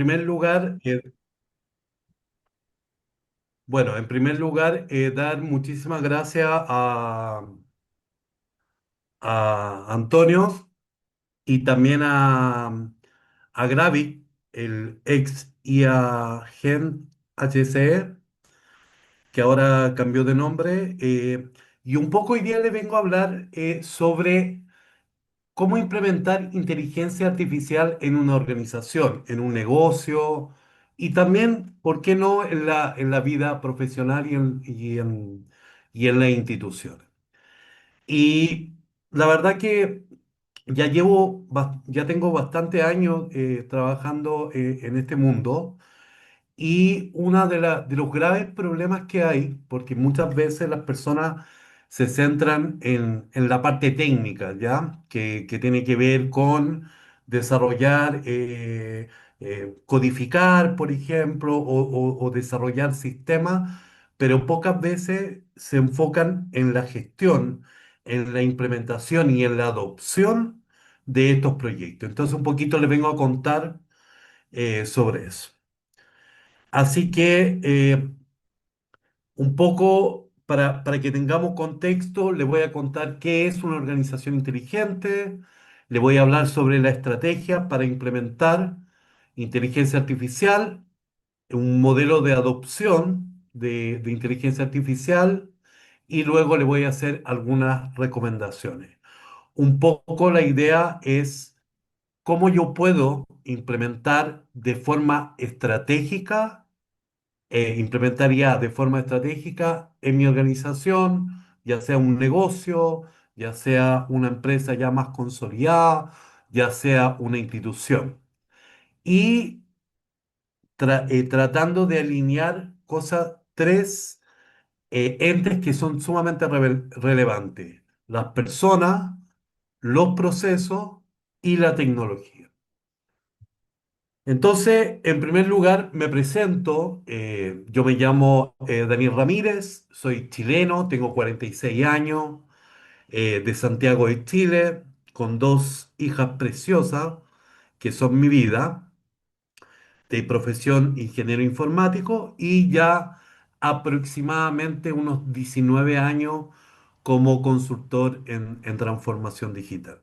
primer lugar, bueno, en primer lugar, dar muchísimas gracias a Antonio y también a Gravi, el ex IAGEN HCE, que ahora cambió de nombre. Y un poco hoy día le vengo a hablar sobre cómo implementar inteligencia artificial en una organización, en un negocio y también, ¿por qué no?, en la vida profesional y en la institución. Y la verdad que ya tengo bastante años trabajando en este mundo. Y uno de los graves problemas que hay, porque muchas veces las personas se centran en la parte técnica, ¿ya? Que tiene que ver con desarrollar, codificar, por ejemplo, o desarrollar sistemas, pero pocas veces se enfocan en la gestión, en la implementación y en la adopción de estos proyectos. Entonces, un poquito les vengo a contar sobre eso. Así que un poco para que tengamos contexto, le voy a contar qué es una organización inteligente, le voy a hablar sobre la estrategia para implementar inteligencia artificial, un modelo de adopción de inteligencia artificial y luego le voy a hacer algunas recomendaciones. Un poco la idea es cómo yo puedo implementar de forma estratégica implementaría de forma estratégica en mi organización, ya sea un negocio, ya sea una empresa ya más consolidada, ya sea una institución. Y tratando de alinear cosas, tres entes que son sumamente relevantes: las personas, los procesos y la tecnología. Entonces, en primer lugar, me presento. Yo me llamo Daniel Ramírez, soy chileno, tengo 46 años, de Santiago de Chile, con dos hijas preciosas que son mi vida, de profesión ingeniero informático y ya aproximadamente unos 19 años como consultor en transformación digital.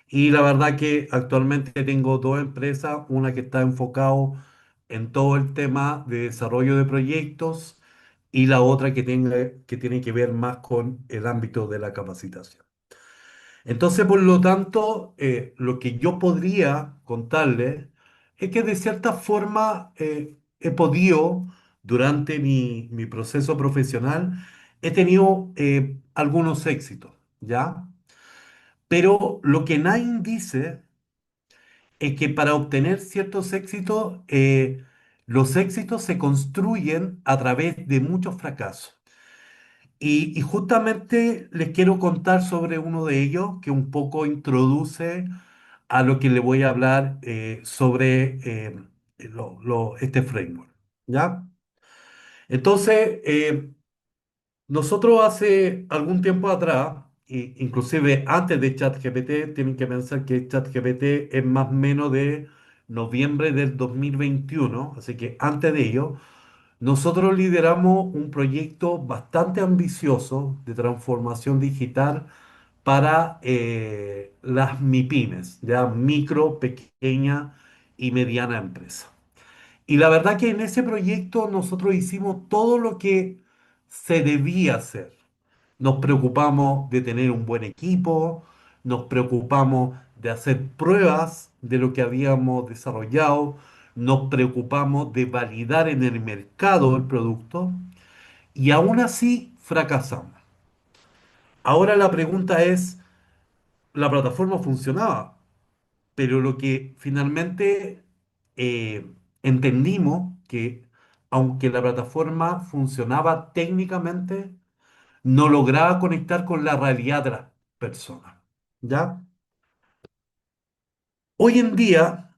Y la verdad que actualmente tengo dos empresas, una que está enfocado en todo el tema de desarrollo de proyectos y la otra que tiene que ver más con el ámbito de la capacitación. Entonces, por lo tanto, lo que yo podría contarles es que de cierta forma he podido, durante mi proceso profesional, he tenido algunos éxitos, ¿ya? Pero lo que nadie dice es que para obtener ciertos éxitos, los éxitos se construyen a través de muchos fracasos. Y justamente les quiero contar sobre uno de ellos que un poco introduce a lo que le voy a hablar sobre este framework. ¿Ya? Entonces, nosotros hace algún tiempo atrás, inclusive antes de ChatGPT, tienen que pensar que ChatGPT es más o menos de noviembre del 2021, así que antes de ello, nosotros lideramos un proyecto bastante ambicioso de transformación digital para las MIPYMES, ya micro, pequeña y mediana empresa. Y la verdad que en ese proyecto nosotros hicimos todo lo que se debía hacer. Nos preocupamos de tener un buen equipo, nos preocupamos de hacer pruebas de lo que habíamos desarrollado, nos preocupamos de validar en el mercado el producto y aún así fracasamos. Ahora la pregunta es, la plataforma funcionaba, pero lo que finalmente eh, entendimos que aunque la plataforma funcionaba técnicamente, no lograba conectar con la realidad de las personas. ¿Ya? Hoy en día,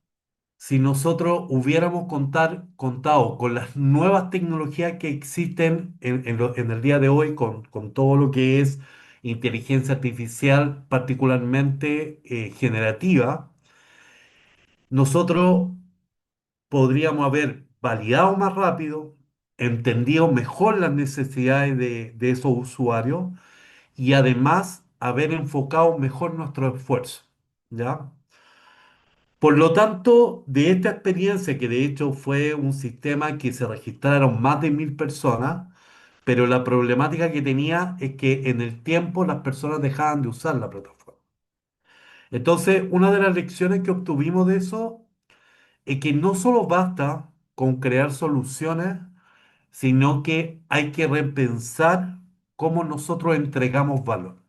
si nosotros hubiéramos contado con las nuevas tecnologías que existen en el día de hoy, con todo lo que es inteligencia artificial, particularmente generativa, nosotros podríamos haber validado más rápido, entendido mejor las necesidades de esos usuarios y además haber enfocado mejor nuestro esfuerzo, ¿ya? Por lo tanto, de esta experiencia, que de hecho fue un sistema que se registraron más de 1.000 personas, pero la problemática que tenía es que en el tiempo las personas dejaban de usar la plataforma. Entonces, una de las lecciones que obtuvimos de eso es que no solo basta con crear soluciones, sino que hay que repensar cómo nosotros entregamos valor.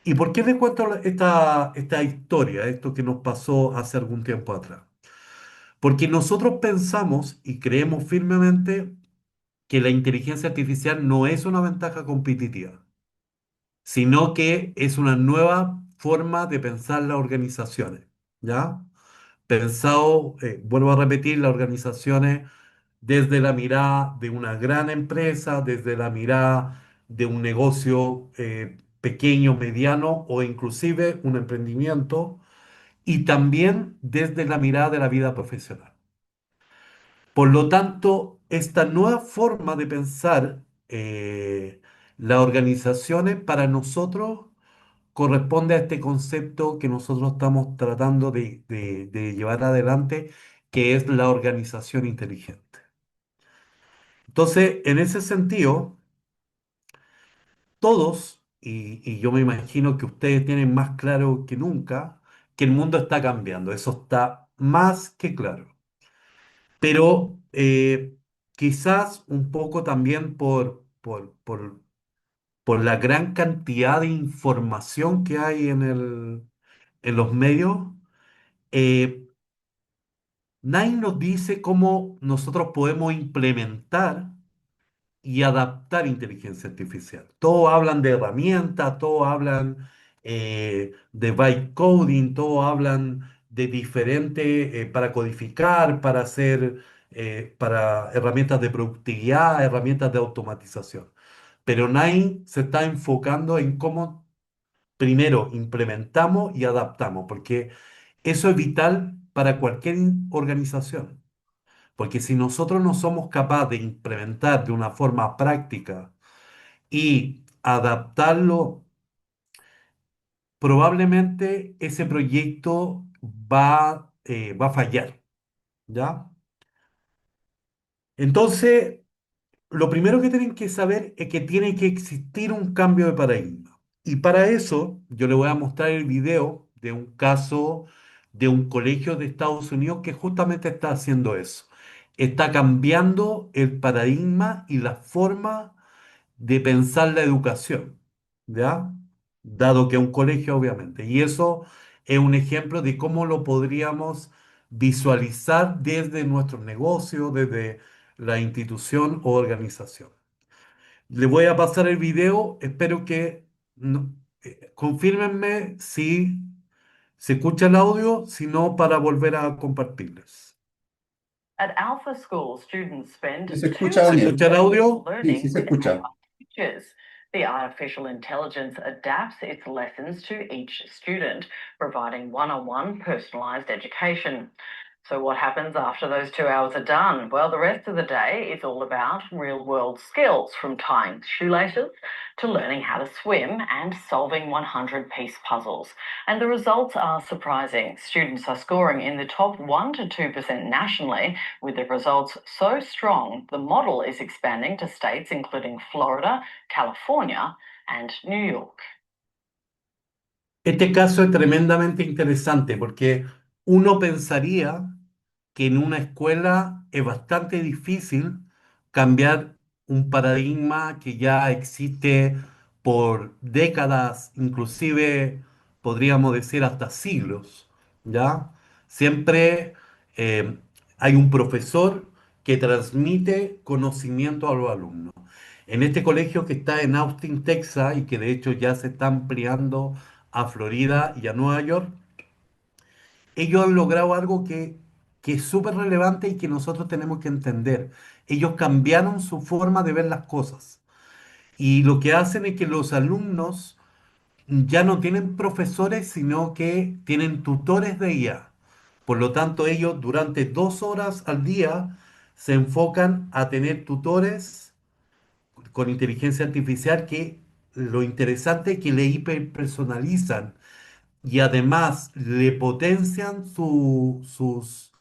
¿Y por qué les cuento esta historia, esto que nos pasó hace algún tiempo atrás? Porque nosotros pensamos y creemos firmemente que la inteligencia artificial no es una ventaja competitiva, sino que es una nueva forma de pensar las organizaciones, ¿ya? Pensado, vuelvo a repetir, las organizaciones desde la mirada de una gran empresa, desde la mirada de un negocio pequeño, mediano o inclusive un emprendimiento, y también desde la mirada de la vida profesional. Por lo tanto, esta nueva forma de pensar las organizaciones para nosotros corresponde a este concepto que nosotros estamos tratando de llevar adelante, que es la organización inteligente. Entonces, en ese sentido, todos, y yo me imagino que ustedes tienen más claro que nunca, que el mundo está cambiando, eso está más que claro. Pero quizás un poco también por la gran cantidad de información que hay en los medios, eh, nadie nos dice cómo nosotros podemos implementar y adaptar inteligencia artificial. Todos hablan de herramientas, todos hablan de byte coding, todos hablan de diferentes para codificar, para hacer, para herramientas de productividad, herramientas de automatización. Pero nadie se está enfocando en cómo primero implementamos y adaptamos, porque eso es vital para cualquier organización. Porque si nosotros no somos capaces de implementar de una forma práctica y adaptarlo, probablemente ese proyecto va a fallar, ¿ya? Entonces, lo primero que tienen que saber es que tiene que existir un cambio de paradigma. Y para eso, yo le voy a mostrar el video de un caso de un colegio de Estados Unidos que justamente está haciendo eso. Está cambiando el paradigma y la forma de pensar la educación, ¿ya? Dado que es un colegio, obviamente. Y eso es un ejemplo de cómo lo podríamos visualizar desde nuestros negocios, desde la institución o organización. Le voy a pasar el video, espero que confírmenme si se escucha el audio, si no, para volver a compartirles. At Alpha School, students spend Sí se two escucha, ¿Se Daniel. escucha el audio? Sí, sí learning se with escucha. AI teachers. The artificial intelligence adapts its lessons to each student, providing one-on-one personalized education. So what happens after those 2 hours are done? Well, the rest of the day is all about real-world skills, from tying shoelaces to learning how to swim and solving 100-piece puzzles. And the results are surprising. Students are scoring in the top 1 to 2% nationally, with the results so strong, the model is expanding to states including Florida, California, and New York. Este caso es tremendamente interesante porque uno pensaría que en una escuela es bastante difícil cambiar un paradigma que ya existe por décadas, inclusive podríamos decir hasta siglos, ¿ya? Siempre eh, hay un profesor que transmite conocimiento a los alumnos. En este colegio que está en Austin, Texas, y que de hecho ya se está ampliando a Florida y a Nueva York, ellos han logrado algo que es súper relevante y que nosotros tenemos que entender. Ellos cambiaron su forma de ver las cosas. Y lo que hacen es que los alumnos ya no tienen profesores, sino que tienen tutores de IA. Por lo tanto, ellos durante 2 horas al día se enfocan a tener tutores con inteligencia artificial que lo interesante es que le hiperpersonalizan y además le potencian sus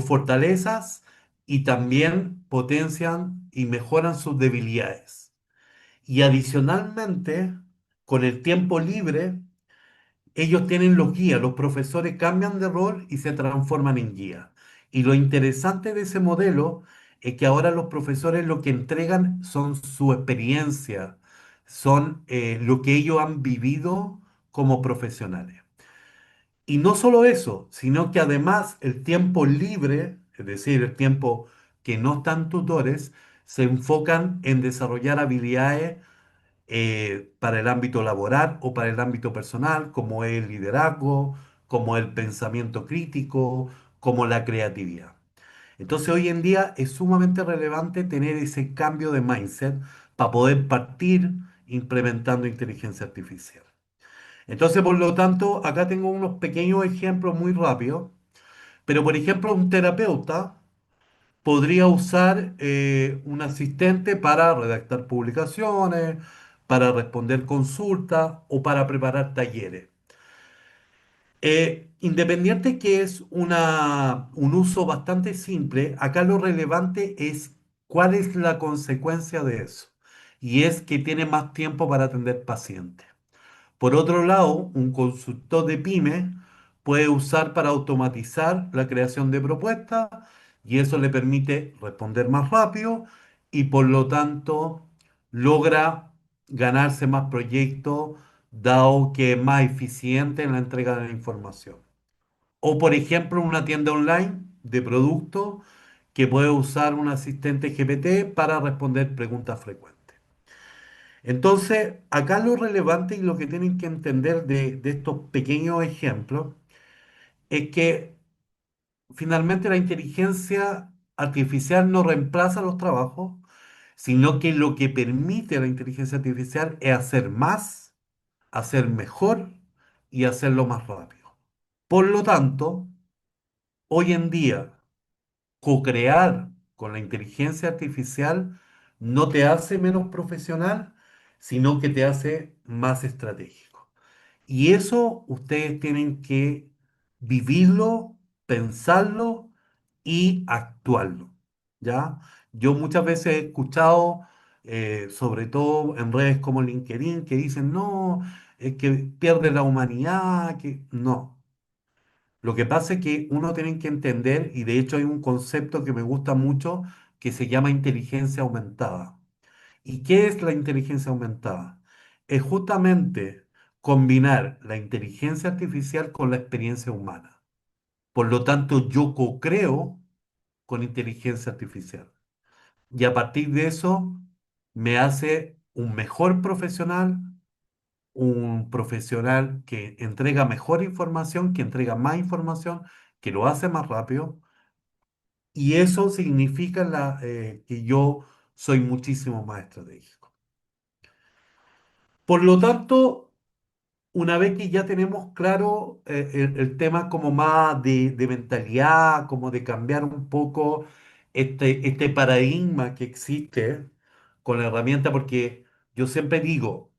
fortalezas y también potencian y mejoran sus debilidades. Y adicionalmente, con el tiempo libre, ellos tienen los guías, los profesores cambian de rol y se transforman en guía. Y lo interesante de ese modelo es que ahora los profesores lo que entregan son su experiencia, son lo que ellos han vivido como profesionales. Y no solo eso, sino que además el tiempo libre, es decir, el tiempo que no están tutores, se enfocan en desarrollar habilidades para el ámbito laboral o para el ámbito personal, como el liderazgo, como el pensamiento crítico, como la creatividad. Entonces hoy en día es sumamente relevante tener ese cambio de mindset para poder partir implementando inteligencia artificial. Entonces, por lo tanto, acá tengo unos pequeños ejemplos muy rápidos, pero por ejemplo, un terapeuta podría usar un asistente para redactar publicaciones, para responder consultas o para preparar talleres. Independiente que es un uso bastante simple, acá lo relevante es cuál es la consecuencia de eso. Y es que tiene más tiempo para atender pacientes. Por otro lado, un consultor de pyme puede usar para automatizar la creación de propuestas y eso le permite responder más rápido y por lo tanto logra ganarse más proyectos dado que es más eficiente en la entrega de la información. O por ejemplo, una tienda online de productos que puede usar un asistente GPT para responder preguntas frecuentes. Entonces, acá lo relevante y lo que tienen que entender de estos pequeños ejemplos es que finalmente la inteligencia artificial no reemplaza los trabajos, sino que lo que permite a la inteligencia artificial es hacer más, hacer mejor y hacerlo más rápido. Por lo tanto, hoy en día, co-crear con la inteligencia artificial no te hace menos profesional, sino que te hace más estratégico. Y eso ustedes tienen que vivirlo, pensarlo y actuarlo, ¿ya? Yo muchas veces he escuchado, sobre todo en redes como LinkedIn, que dicen, no, es que pierde la humanidad, que no. Lo que pasa es que uno tiene que entender, y de hecho hay un concepto que me gusta mucho, que se llama inteligencia aumentada. ¿Y qué es la inteligencia aumentada? Es justamente combinar la inteligencia artificial con la experiencia humana. Por lo tanto, yo co-creo con inteligencia artificial. Y a partir de eso, me hace un mejor profesional, un profesional que entrega mejor información, que entrega más información, que lo hace más rápido. Y eso significa que yo soy muchísimo más estratégico. Por lo tanto, una vez que ya tenemos claro el tema como más de mentalidad, como de cambiar un poco este paradigma que existe con la herramienta, porque yo siempre digo,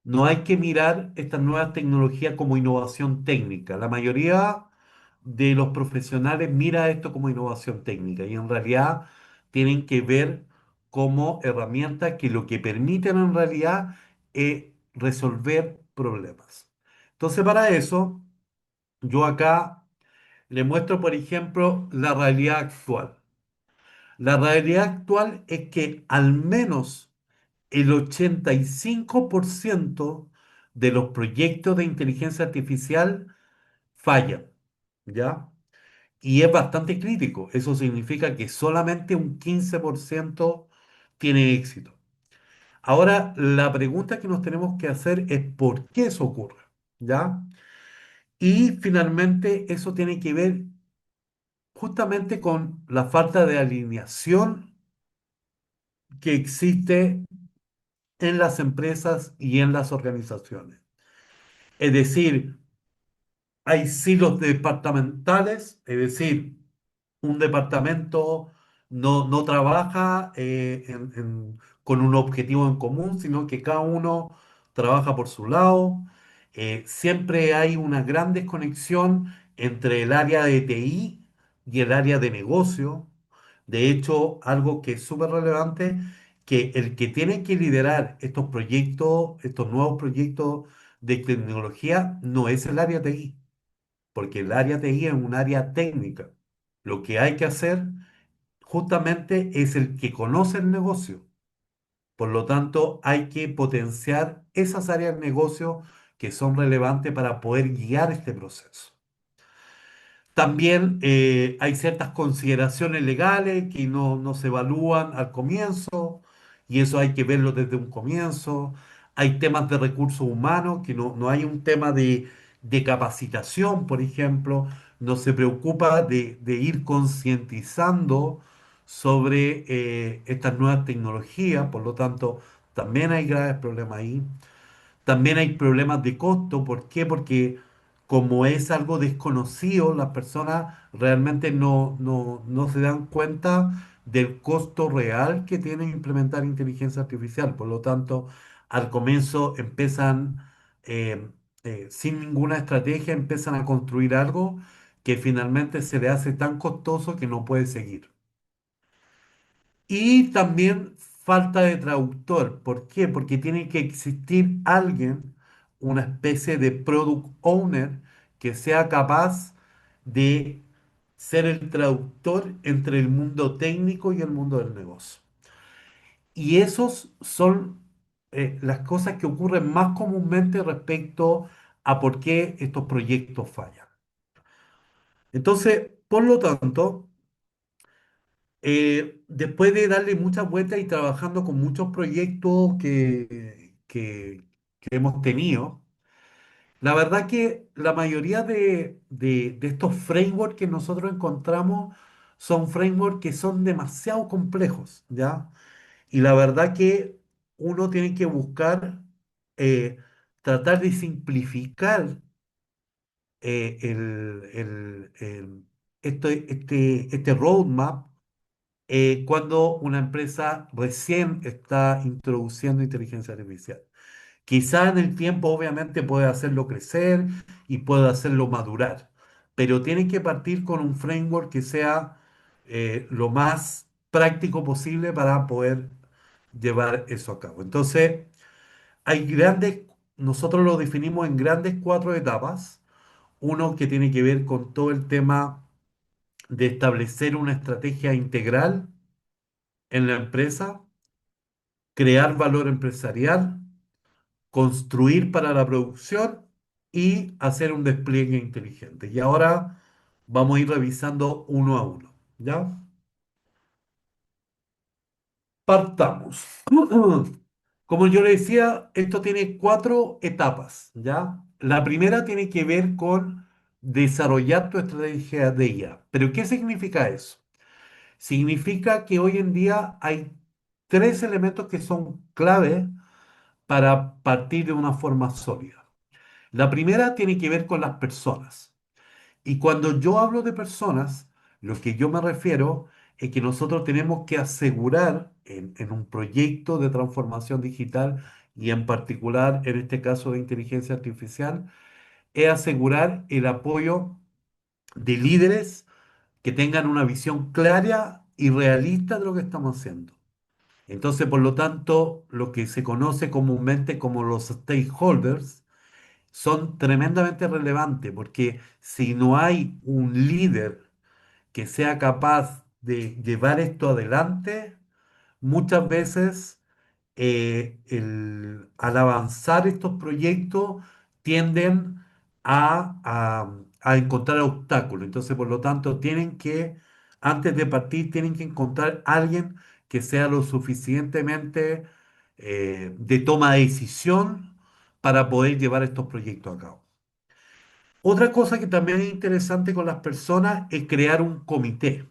no hay que mirar estas nuevas tecnologías como innovación técnica. La mayoría de los profesionales mira esto como innovación técnica y en realidad tienen que ver como herramientas que lo que permiten en realidad es resolver problemas. Entonces, para eso, yo acá le muestro, por ejemplo, la realidad actual. La realidad actual es que al menos el 85% de los proyectos de inteligencia artificial fallan, ¿ya? Y es bastante crítico. Eso significa que solamente un 15% tiene éxito. Ahora, la pregunta que nos tenemos que hacer es ¿por qué eso ocurre? ¿Ya? Y finalmente eso tiene que ver justamente con la falta de alineación que existe en las empresas y en las organizaciones. Es decir, Hay silos departamentales, es decir, un departamento no trabaja con un objetivo en común, sino que cada uno trabaja por su lado. Siempre hay una gran desconexión entre el área de TI y el área de negocio. De hecho, algo que es súper relevante, que el que tiene que liderar estos proyectos, estos nuevos proyectos de tecnología, no es el área TI, porque el área TI es un área técnica. Lo que hay que hacer justamente es el que conoce el negocio. Por lo tanto, hay que potenciar esas áreas de negocio que son relevantes para poder guiar este proceso. También hay ciertas consideraciones legales que no se evalúan al comienzo y eso hay que verlo desde un comienzo. Hay temas de recursos humanos que no hay un tema de capacitación, por ejemplo. No se preocupa de ir concientizando sobre estas nuevas tecnologías, por lo tanto, también hay graves problemas ahí. También hay problemas de costo. ¿Por qué? Porque como es algo desconocido, las personas realmente no se dan cuenta del costo real que tiene implementar inteligencia artificial. Por lo tanto, al comienzo empiezan, eh, sin ninguna estrategia, empiezan a construir algo que finalmente se le hace tan costoso que no puede seguir. Y también falta de traductor. ¿Por qué? Porque tiene que existir alguien, una especie de product owner, que sea capaz de ser el traductor entre el mundo técnico y el mundo del negocio. Y esos son las cosas que ocurren más comúnmente respecto a por qué estos proyectos fallan. Entonces, por lo tanto, después de darle muchas vueltas y trabajando con muchos proyectos que hemos tenido, la verdad que la mayoría de estos frameworks que nosotros encontramos son frameworks que son demasiado complejos, ¿ya? Y la verdad que uno tiene que buscar tratar de simplificar este roadmap cuando una empresa recién está introduciendo inteligencia artificial. Quizá en el tiempo obviamente puede hacerlo crecer y puede hacerlo madurar, pero tiene que partir con un framework que sea lo más práctico posible para poder llevar eso a cabo. Entonces, hay nosotros lo definimos en grandes cuatro etapas. Uno que tiene que ver con todo el tema de establecer una estrategia integral en la empresa, crear valor empresarial, construir para la producción y hacer un despliegue inteligente. Y ahora vamos a ir revisando uno a uno. ¿Ya? Partamos. Como yo le decía, esto tiene cuatro etapas. ¿Ya? La primera tiene que ver con desarrollar tu estrategia de IA. ¿Pero qué significa eso? Significa que hoy en día hay tres elementos que son clave para partir de una forma sólida. La primera tiene que ver con las personas. Y cuando yo hablo de personas, lo que yo me refiero es que nosotros tenemos que asegurar en un proyecto de transformación digital y en particular en este caso de inteligencia artificial, es asegurar el apoyo de líderes que tengan una visión clara y realista de lo que estamos haciendo. Entonces, por lo tanto, lo que se conoce comúnmente como los stakeholders son tremendamente relevantes porque si no hay un líder que sea capaz de llevar esto adelante, muchas veces al avanzar estos proyectos tienden a encontrar obstáculos. Entonces, por lo tanto, antes de partir, tienen que encontrar alguien que sea lo suficientemente de toma de decisión para poder llevar estos proyectos a cabo. Otra cosa que también es interesante con las personas es crear un comité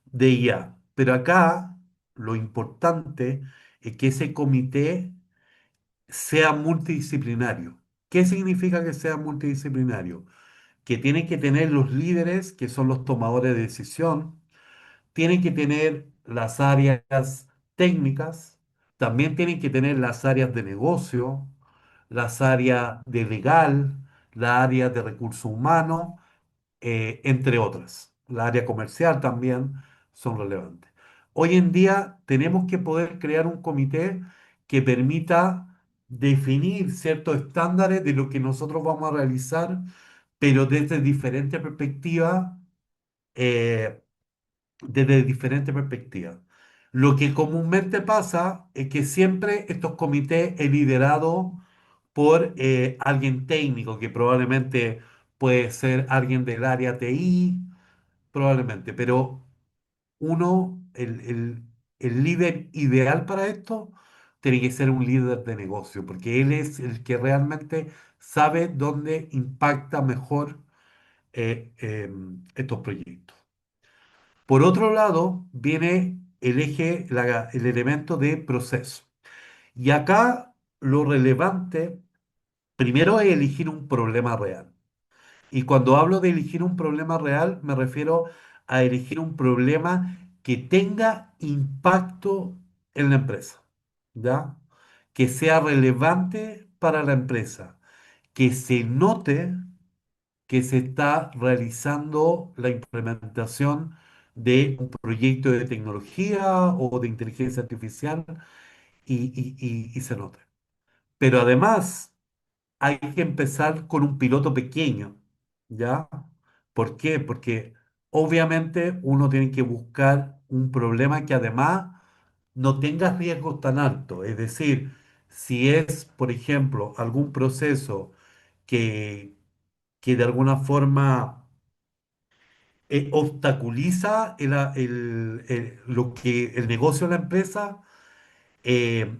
de IA. Pero acá lo importante es que ese comité sea multidisciplinario. ¿Qué significa que sea multidisciplinario? que tienen que tener los líderes, que son los tomadores de decisión, tienen que tener las áreas técnicas, también tienen que tener las áreas de negocio, las áreas de legal, las áreas de recursos humanos, entre otras. La área comercial también son relevantes. Hoy en día tenemos que poder crear un comité que permita definir ciertos estándares de lo que nosotros vamos a realizar, pero eh, desde diferentes perspectivas. Lo que comúnmente pasa es que siempre estos comités es liderado por alguien técnico, que probablemente puede ser alguien del área TI, probablemente, pero el líder ideal para esto tiene que ser un líder de negocio, porque él es el que realmente sabe dónde impacta mejor estos proyectos. Por otro lado, viene el eje, el elemento de proceso. Y acá lo relevante, primero es elegir un problema real. Y cuando hablo de elegir un problema real, me refiero a elegir un problema que tenga impacto en la empresa, ¿ya? Que sea relevante para la empresa, que se note que se está realizando la implementación de un proyecto de tecnología o de inteligencia artificial y se note. Pero además hay que empezar con un piloto pequeño, ¿ya? ¿Por qué? Porque obviamente uno tiene que buscar un problema que además no tenga riesgos tan altos. Es decir, si es, por ejemplo, algún proceso que, que de alguna forma obstaculiza lo que el negocio de la empresa, eh,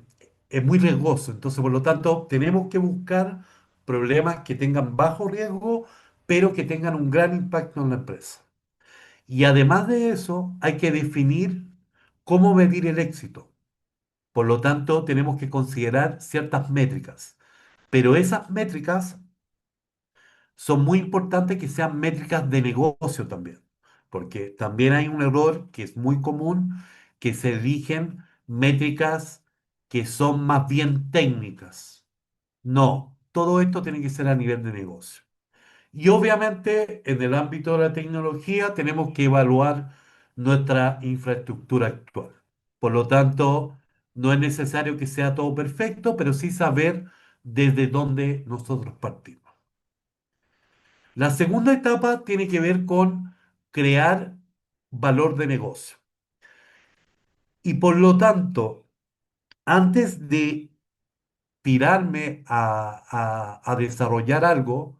es muy riesgoso. Entonces, por lo tanto, tenemos que buscar problemas que tengan bajo riesgo, pero que tengan un gran impacto en la empresa. Y además de eso, hay que definir cómo medir el éxito. Por lo tanto, tenemos que considerar ciertas métricas. Pero esas métricas son muy importantes que sean métricas de negocio también, porque también hay un error que es muy común, que se eligen métricas que son más bien técnicas. No, todo esto tiene que ser a nivel de negocio. Y obviamente en el ámbito de la tecnología tenemos que evaluar nuestra infraestructura actual. Por lo tanto, no es necesario que sea todo perfecto, pero sí saber desde dónde nosotros partimos. La segunda etapa tiene que ver con crear valor de negocio. Y por lo tanto, antes de tirarme a desarrollar algo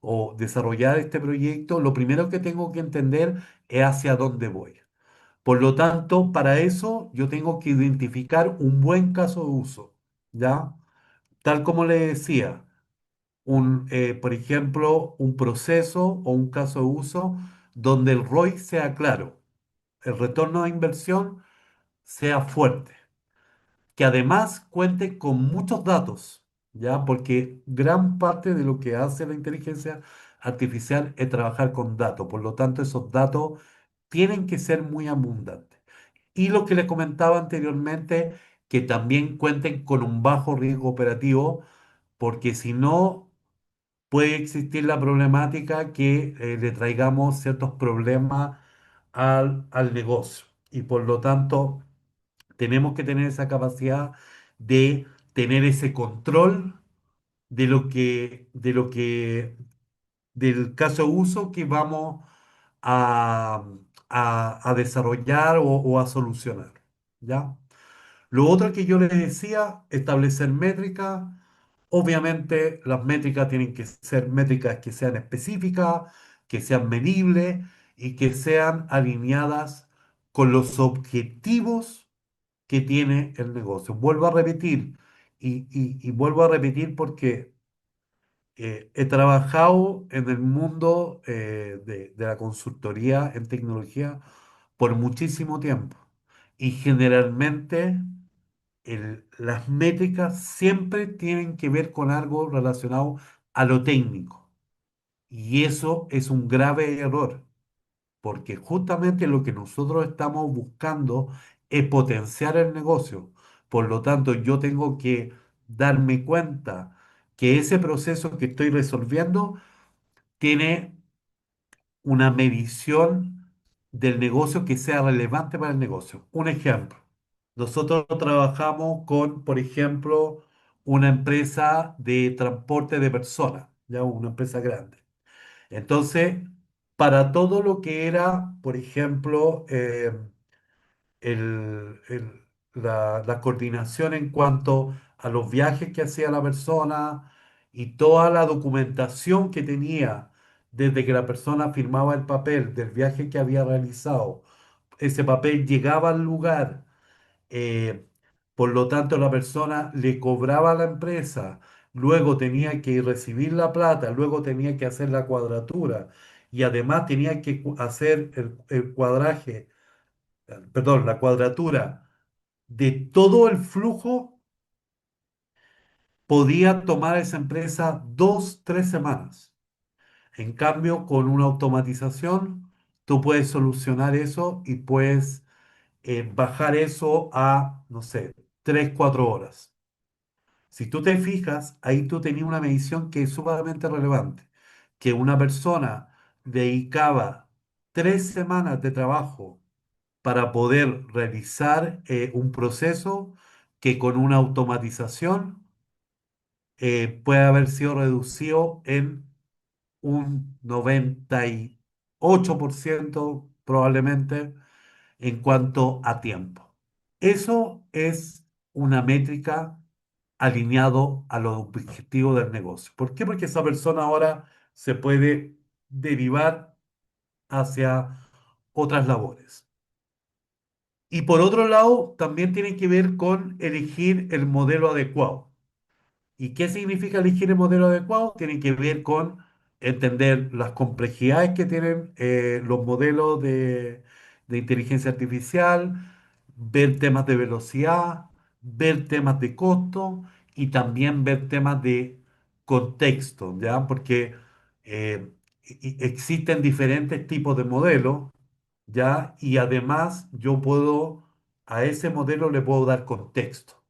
o desarrollar este proyecto, lo primero que tengo que entender es hacia dónde voy. Por lo tanto, para eso yo tengo que identificar un buen caso de uso, ¿ya? Tal como le decía, por ejemplo, un proceso o un caso de uso donde el ROI sea claro, el retorno de inversión sea fuerte, que además cuente con muchos datos, ¿ya? Porque gran parte de lo que hace la inteligencia artificial es trabajar con datos, por lo tanto, esos datos tienen que ser muy abundantes. Y lo que les comentaba anteriormente, que también cuenten con un bajo riesgo operativo, porque si no puede existir la problemática que le traigamos ciertos problemas al negocio. Y por lo tanto, tenemos que tener esa capacidad de tener ese control del caso de uso que vamos a, a desarrollar o a solucionar. ¿Ya? Lo otro que yo les decía, establecer métricas. Obviamente las métricas tienen que ser métricas que sean específicas, que sean medibles y que sean alineadas con los objetivos que tiene el negocio. Vuelvo a repetir y vuelvo a repetir porque he trabajado en el mundo de la consultoría en tecnología por muchísimo tiempo y generalmente las métricas siempre tienen que ver con algo relacionado a lo técnico. Y eso es un grave error, porque justamente lo que nosotros estamos buscando es potenciar el negocio. Por lo tanto, yo tengo que darme cuenta que ese proceso que estoy resolviendo tiene una medición del negocio que sea relevante para el negocio. Un ejemplo, nosotros trabajamos con, por ejemplo, una empresa de transporte de personas, ya una empresa grande. Entonces, para todo lo que era, por ejemplo, la coordinación en cuanto a los viajes que hacía la persona y toda la documentación que tenía desde que la persona firmaba el papel del viaje que había realizado. Ese papel llegaba al lugar, eh, por lo tanto la persona le cobraba a la empresa, luego tenía que recibir la plata, luego tenía que hacer la cuadratura y además tenía que hacer el cuadraje, perdón, la cuadratura de todo el flujo. Podía tomar esa empresa 2, 3 semanas. En cambio, con una automatización, tú puedes solucionar eso y puedes bajar eso a, no sé, 3, 4 horas. Si tú te fijas, ahí tú tenías una medición que es sumamente relevante, que una persona dedicaba 3 semanas de trabajo para poder realizar un proceso que con una automatización puede haber sido reducido en un 98% probablemente en cuanto a tiempo. Eso es una métrica alineado a los objetivos del negocio. ¿Por qué? Porque esa persona ahora se puede derivar hacia otras labores. Y por otro lado, también tiene que ver con elegir el modelo adecuado. ¿Y qué significa elegir el modelo adecuado? Tiene que ver con entender las complejidades que tienen los modelos de inteligencia artificial, ver temas de velocidad, ver temas de costo y también ver temas de contexto, ¿ya? Porque existen diferentes tipos de modelos, ¿ya? Y además yo puedo, a ese modelo le puedo dar contexto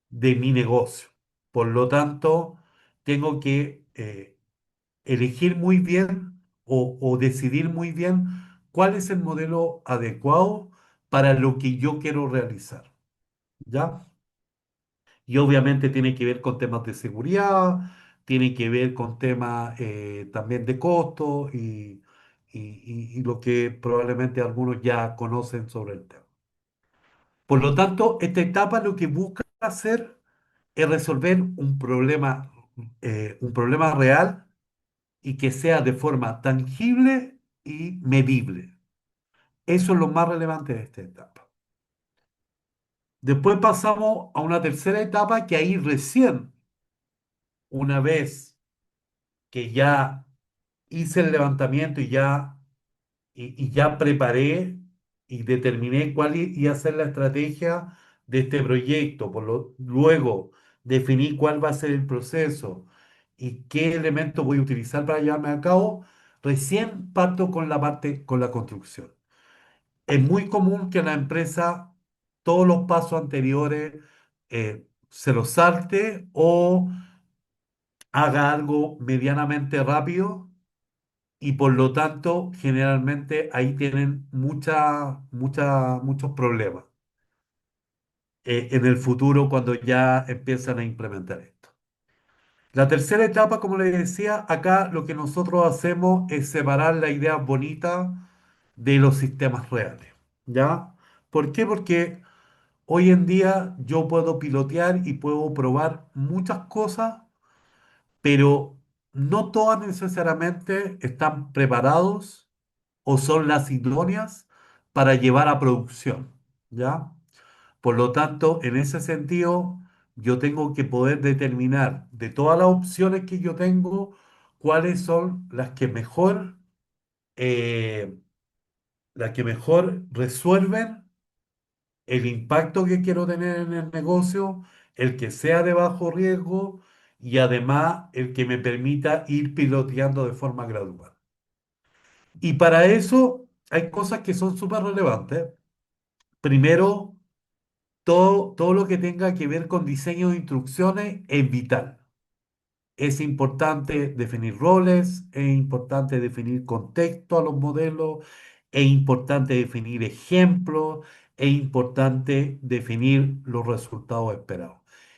de mi negocio. Por lo tanto, tengo que elegir muy bien o decidir muy bien cuál es el modelo adecuado para lo que yo quiero realizar, ¿ya? Y obviamente tiene que ver con temas de seguridad, tiene que ver con temas también de costo y lo que probablemente algunos ya conocen sobre el tema. Por lo tanto, esta etapa lo que busca hacer es resolver un problema real y que sea de forma tangible y medible. Eso es lo más relevante de esta etapa. Después pasamos a una tercera etapa que ahí recién, una vez que ya hice el levantamiento y ya preparé y determiné cuál iba a ser la estrategia de este proyecto. Luego definí cuál va a ser el proceso y qué elementos voy a utilizar para llevarme a cabo. Recién parto con la parte, con la construcción. Es muy común que la empresa todos los pasos anteriores se los salte o haga algo medianamente rápido y por lo tanto generalmente ahí tienen muchos problemas en el futuro cuando ya empiezan a implementar esto. La tercera etapa, como les decía, acá lo que nosotros hacemos es separar la idea bonita de los sistemas reales, ¿ya? ¿Por qué? Porque hoy en día yo puedo pilotear y puedo probar muchas cosas, pero no todas necesariamente están preparados o son las idóneas para llevar a producción, ¿ya? Por lo tanto, en ese sentido, yo tengo que poder determinar de todas las opciones que yo tengo, cuáles son eh, las que mejor resuelven el impacto que quiero tener en el negocio, el que sea de bajo riesgo y además el que me permita ir piloteando de forma gradual. Y para eso hay cosas que son súper relevantes. Primero, todo lo que tenga que ver con diseño de instrucciones es vital. Es importante definir roles, es importante definir contexto a los modelos, es importante definir ejemplos, es importante definir los resultados esperados.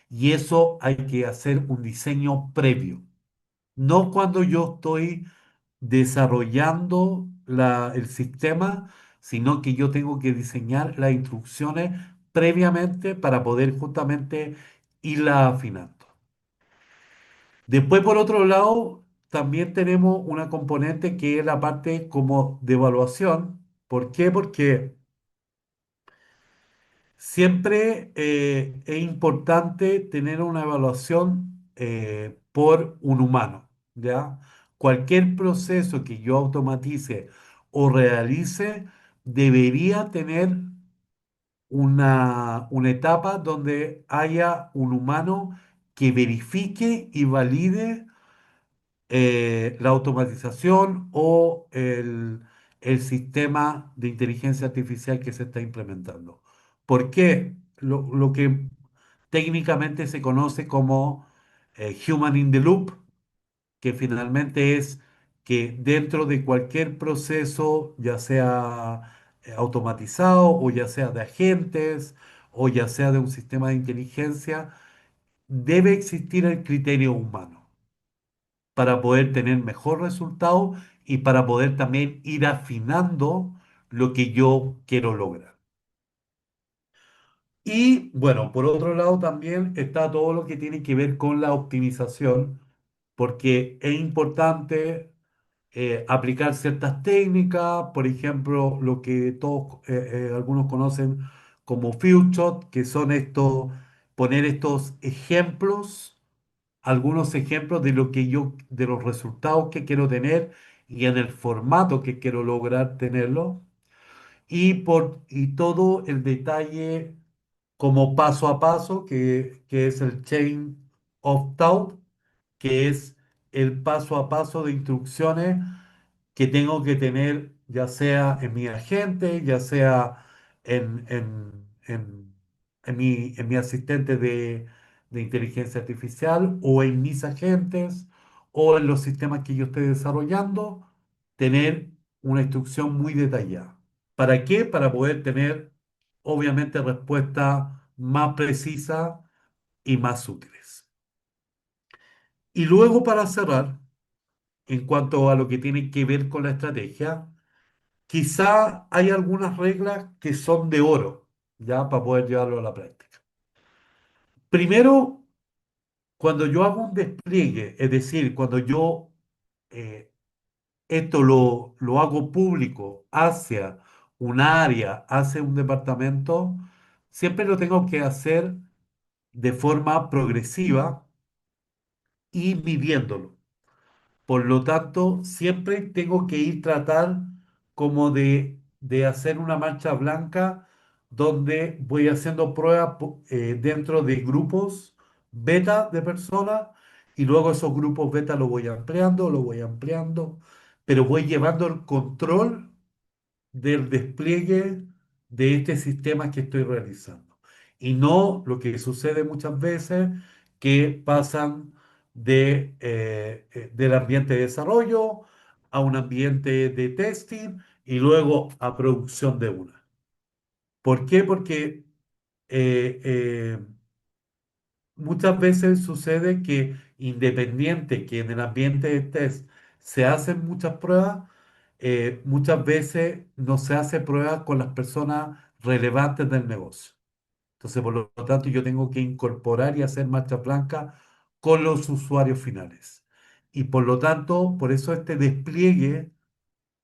Y eso hay que hacer un diseño previo, no cuando yo estoy desarrollando el sistema, sino que yo tengo que diseñar las instrucciones previamente para poder justamente irla afinando. Después, por otro lado, también tenemos una componente que es la parte como de evaluación. ¿Por qué? Porque siempre es importante tener una evaluación por un humano, ¿ya? Cualquier proceso que yo automatice o realice debería tener una etapa donde haya un humano que verifique y valide la automatización o el sistema de inteligencia artificial que se está implementando. ¿Por qué? Lo que técnicamente se conoce como Human in the Loop, que finalmente es que dentro de cualquier proceso, ya sea automatizado o ya sea de agentes o ya sea de un sistema de inteligencia, debe existir el criterio humano para poder tener mejor resultado y para poder también ir afinando lo que yo quiero lograr. Y bueno, por otro lado también está todo lo que tiene que ver con la optimización, porque es importante aplicar ciertas técnicas, por ejemplo, lo que todos, algunos conocen como few shot, que son estos, poner estos ejemplos, algunos ejemplos de lo que yo, de los resultados que quiero tener y en el formato que quiero lograr tenerlo. Y todo el detalle como paso a paso, que es el chain of thought, que es el paso a paso de instrucciones que tengo que tener, ya sea en mi agente, ya sea en mi asistente de inteligencia artificial o en mis agentes o en los sistemas que yo esté desarrollando, tener una instrucción muy detallada. ¿Para qué? Para poder tener, obviamente, respuestas más precisas y más útiles. Y luego, para cerrar, en cuanto a lo que tiene que ver con la estrategia, quizá hay algunas reglas que son de oro, ya para poder llevarlo a la práctica. Primero, cuando yo hago un despliegue, es decir, cuando yo eh, esto lo hago público hacia un área, hacia un departamento, siempre lo tengo que hacer de forma progresiva y midiéndolo. Por lo tanto, siempre tengo que ir tratar como de hacer una marcha blanca donde voy haciendo pruebas dentro de grupos beta de personas y luego esos grupos beta lo voy ampliando, pero voy llevando el control del despliegue de este sistema que estoy realizando. Y no lo que sucede muchas veces, que pasan del ambiente de desarrollo a un ambiente de testing y luego a producción de una. ¿Por qué? Porque eh, eh, muchas veces sucede que independiente que en el ambiente de test se hacen muchas pruebas, muchas veces no se hace pruebas con las personas relevantes del negocio. Entonces, por lo tanto, yo tengo que incorporar y hacer marcha blanca con los usuarios finales. Y por lo tanto, por eso este despliegue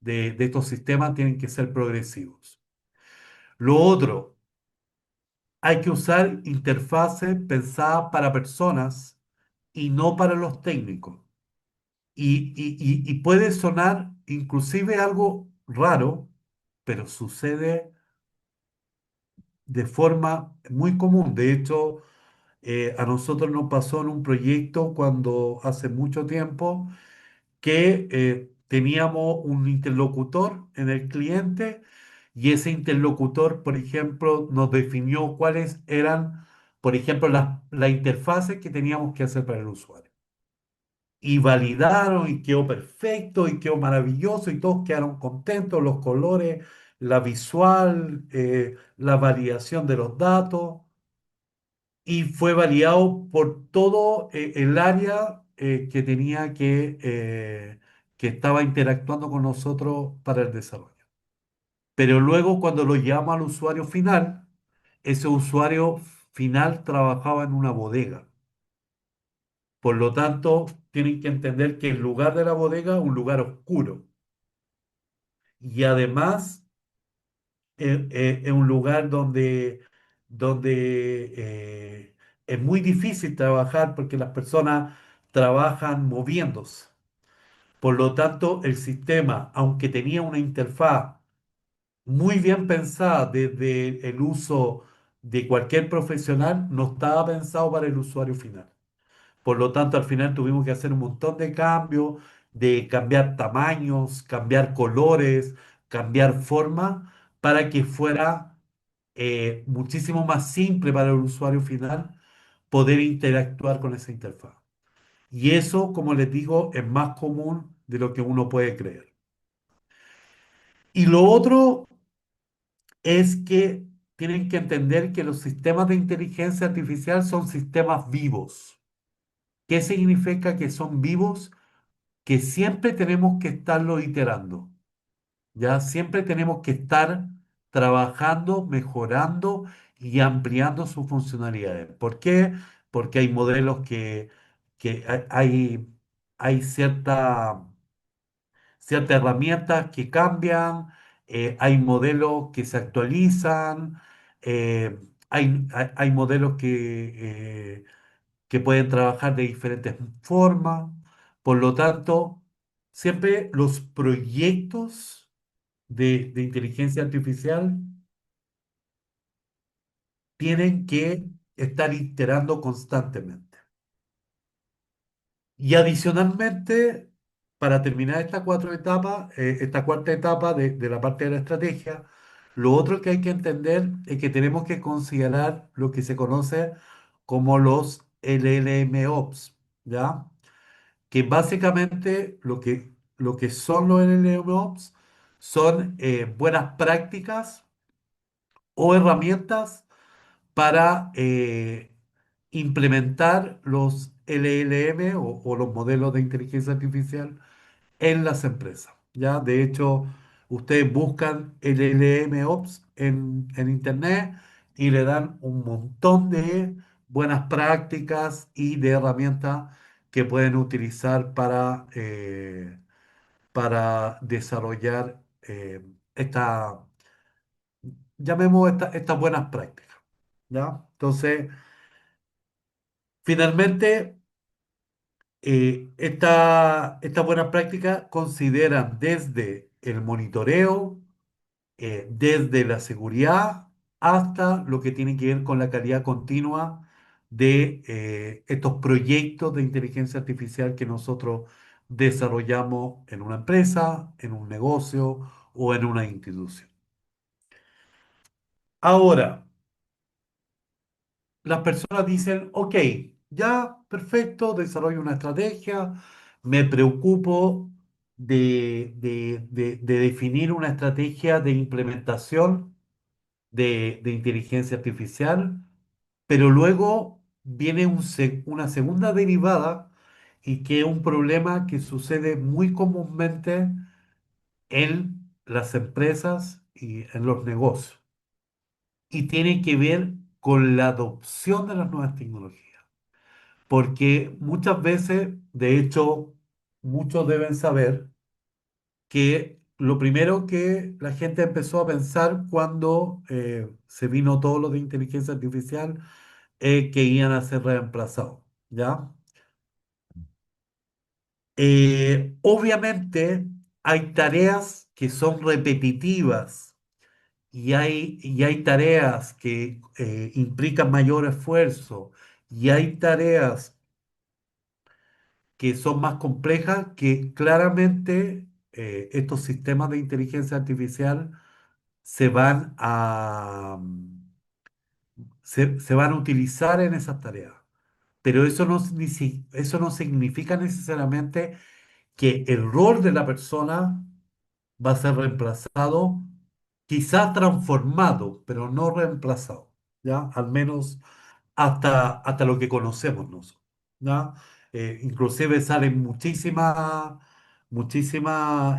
de estos sistemas tienen que ser progresivos. Lo otro, hay que usar interfaces pensadas para personas y no para los técnicos. Y puede sonar inclusive algo raro, pero sucede de forma muy común. De hecho, A nosotros nos pasó en un proyecto cuando hace mucho tiempo que teníamos un interlocutor en el cliente y ese interlocutor, por ejemplo, nos definió cuáles eran, por ejemplo, las interfaces que teníamos que hacer para el usuario. Y validaron y quedó perfecto y quedó maravilloso y todos quedaron contentos, los colores, la visual, la validación de los datos y fue validado por todo el área que estaba interactuando con nosotros para el desarrollo. Pero luego cuando lo llevamos al usuario final, ese usuario final trabajaba en una bodega. Por lo tanto, tienen que entender que el lugar de la bodega es un lugar oscuro. Y además es un lugar donde es muy difícil trabajar porque las personas trabajan moviéndose. Por lo tanto, el sistema, aunque tenía una interfaz muy bien pensada desde el uso de cualquier profesional, no estaba pensado para el usuario final. Por lo tanto, al final tuvimos que hacer un montón de cambios, de cambiar tamaños, cambiar colores, cambiar forma, para que fuera muchísimo más simple para el usuario final poder interactuar con esa interfaz. Y eso, como les digo, es más común de lo que uno puede creer. Y lo otro es que tienen que entender que los sistemas de inteligencia artificial son sistemas vivos. ¿Qué significa que son vivos? Que siempre tenemos que estarlo iterando, ¿ya? Siempre tenemos que estar trabajando, mejorando y ampliando sus funcionalidades. ¿Por qué? Porque hay modelos que hay ciertas herramientas que cambian, hay modelos que se actualizan, hay modelos que pueden trabajar de diferentes formas. Por lo tanto, siempre los proyectos de inteligencia artificial tienen que estar iterando constantemente. Y adicionalmente, para terminar esta cuarta etapa de la parte de la estrategia, lo otro que hay que entender es que tenemos que considerar lo que se conoce como los LLMOps, ¿ya? Que básicamente lo que son los LLMOps son buenas prácticas o herramientas para implementar los LLM o los modelos de inteligencia artificial en las empresas. ¿Ya? De hecho, ustedes buscan LLM Ops en Internet y le dan un montón de buenas prácticas y de herramientas que pueden utilizar para desarrollar llamemos estas buenas prácticas. ¿Ya? Entonces, finalmente, estas buenas prácticas consideran desde el monitoreo, desde la seguridad hasta lo que tiene que ver con la calidad continua de estos proyectos de inteligencia artificial que nosotros desarrollamos en una empresa, en un negocio o en una institución. Ahora, las personas dicen, ok, ya, perfecto, desarrollo una estrategia, me preocupo de definir una estrategia de implementación de inteligencia artificial, pero luego viene una segunda derivada y que es un problema que sucede muy comúnmente en las empresas y en los negocios y tiene que ver con la adopción de las nuevas tecnologías. Porque muchas veces, de hecho, muchos deben saber que lo primero que la gente empezó a pensar cuando se vino todo lo de inteligencia artificial es que iban a ser reemplazados, ¿ya? Obviamente hay tareas que son repetitivas y hay tareas que implican mayor esfuerzo Y hay tareas que son más complejas que claramente estos sistemas de inteligencia artificial se van se van a utilizar en esas tareas. Pero eso no significa necesariamente que el rol de la persona va a ser reemplazado, quizás transformado, pero no reemplazado, ¿ya? Al menos hasta lo que conocemos nosotros, ¿ya? Inclusive salen muchísimas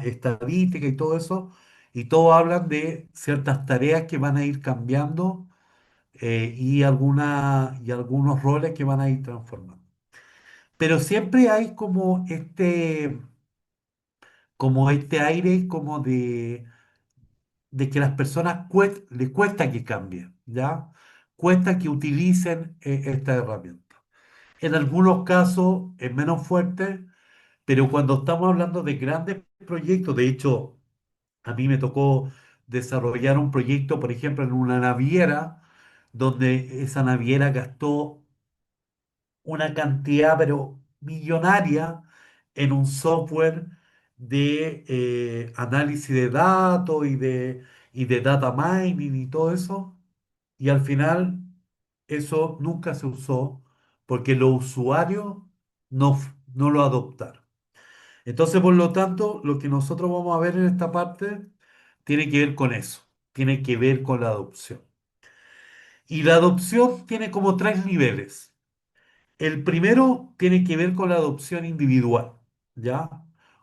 estadísticas y todo eso, y todos hablan de ciertas tareas que van a ir cambiando y algunos roles que van a ir transformando. Pero siempre hay como este aire como de que las personas les cuesta que cambien, ¿ya? Cuesta que utilicen esta herramienta. En algunos casos es menos fuerte, pero cuando estamos hablando de grandes proyectos, de hecho, a mí me tocó desarrollar un proyecto, por ejemplo, en una naviera, donde esa naviera gastó una cantidad, pero millonaria, en un software de análisis de datos y de data mining y todo eso. Y al final eso nunca se usó porque los usuarios no lo adoptaron. Entonces, por lo tanto, lo que nosotros vamos a ver en esta parte tiene que ver con eso, tiene que ver con la adopción. Y la adopción tiene como tres niveles. El primero tiene que ver con la adopción individual, ¿ya?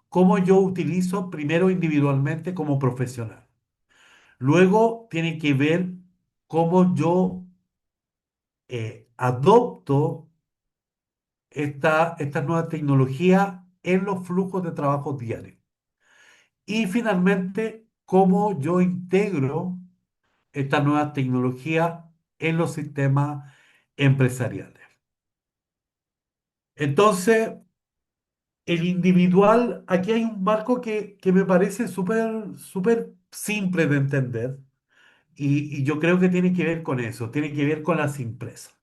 Cómo yo utilizo primero individualmente como profesional. Luego tiene que ver cómo yo adopto esta nueva tecnología en los flujos de trabajo diarios. Y finalmente, cómo yo integro esta nueva tecnología en los sistemas empresariales. Entonces, el individual, aquí hay un marco que me parece súper simple de entender y yo creo que tiene que ver con eso, tiene que ver con las empresas.